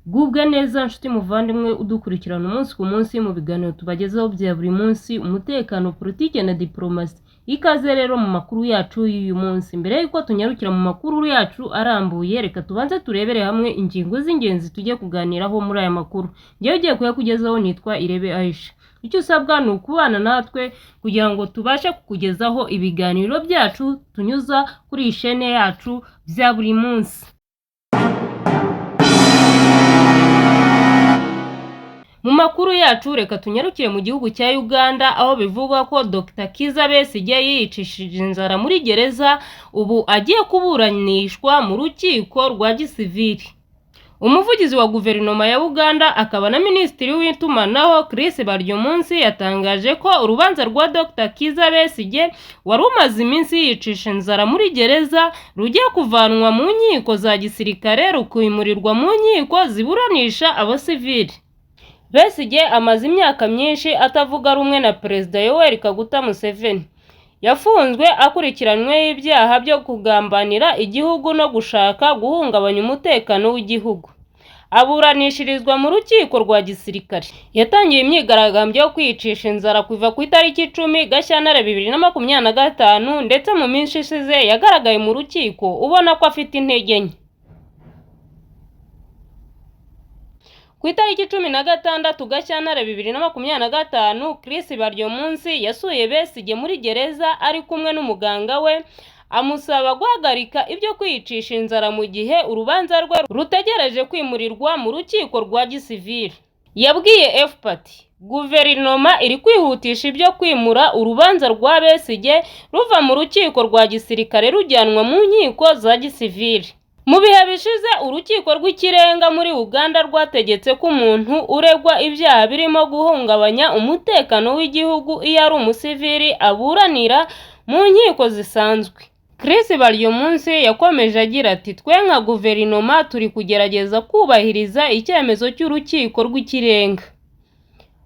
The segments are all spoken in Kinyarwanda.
Gubwa neza nshuti muvandimwe udukurikirana umunsi ku munsi mu biganiro tubagezaho bya buri munsi umutekano, politike na diplomasi. Ikaze rero mu makuru yacu y'uyu munsi. Mbere yuko tunyarukira mu makuru yacu arambuye, reka tubanze turebere hamwe ingingo z'ingenzi tujye kuganiraho muri aya makuru. Njyewe ugiye kuyakugezaho nitwa Irebe Aisha. Icyo usabwa ni ukubana natwe kugira ngo tubashe kukugezaho ibiganiro byacu tunyuza kuri iyi shene yacu bya buri munsi. Mu makuru yacu reka tunyarukire mu gihugu cya Uganda aho bivugwa ko Dr. Kizza Besigye yiyicishije inzara muri gereza ubu agiye kuburanishwa mu rukiko rwa gisivili. Umuvugizi wa guverinoma ya Uganda akaba na minisitiri w'itumanaho Chris Baryomunsi yatangaje ko urubanza rwa Dr. Kizza Besigye wari umaze iminsi yicisha inzara muri gereza rugiye kuvanwa mu nkiko za gisirikare rukimurirwa mu nkiko ziburanisha abasivili. Besigye amaze imyaka myinshi atavuga rumwe na Perezida Yoweri Kaguta Museveni. Yafunzwe akurikiranyweho ibyaha byo kugambanira igihugu no gushaka guhungabanya umutekano w'igihugu. Aburanishirizwa mu rukiko rwa gisirikare. Yatangiye imyigaragambyo yo kwicisha inzara kuva ku itariki 10 Gashyantare 2025 ndetse mu minsi ishize yagaragaye mu rukiko ubona ko afite intege nke. Ku itariki 16 Gashyantare 2025 Chris Baryomunsi yasuye Besigye muri gereza ari kumwe n'umuganga we amusaba guhagarika ibyo kwicisha inzara mu gihe urubanza rwe rutegereje kwimurirwa mu rukiko rwa gisivili. Yabwiye FPT guverinoma iri kwihutisha ibyo kwimura urubanza rwa Besigye ruva mu rukiko rwa gisirikare rujyanwa mu nkiko za gisivili. Mu bihe bishize urukiko rw'ikirenga muri Uganda rwategetse ko umuntu uregwa ibyaha birimo guhungabanya umutekano w'igihugu iyo ari umusivili aburanira mu nkiko zisanzwe. Chris Baryomunsi yakomeje agira ati twe nka guverinoma turi kugerageza kubahiriza icyemezo cy'urukiko rw'ikirenga.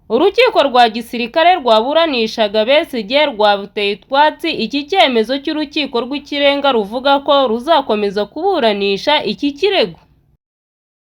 Urukiko rwa gisirikare rwaburanishaga Besigye rwabuteye utwatsi iki cyemezo cy'urukiko rw'ikirenga ruvuga ko ruzakomeza kuburanisha iki kirego.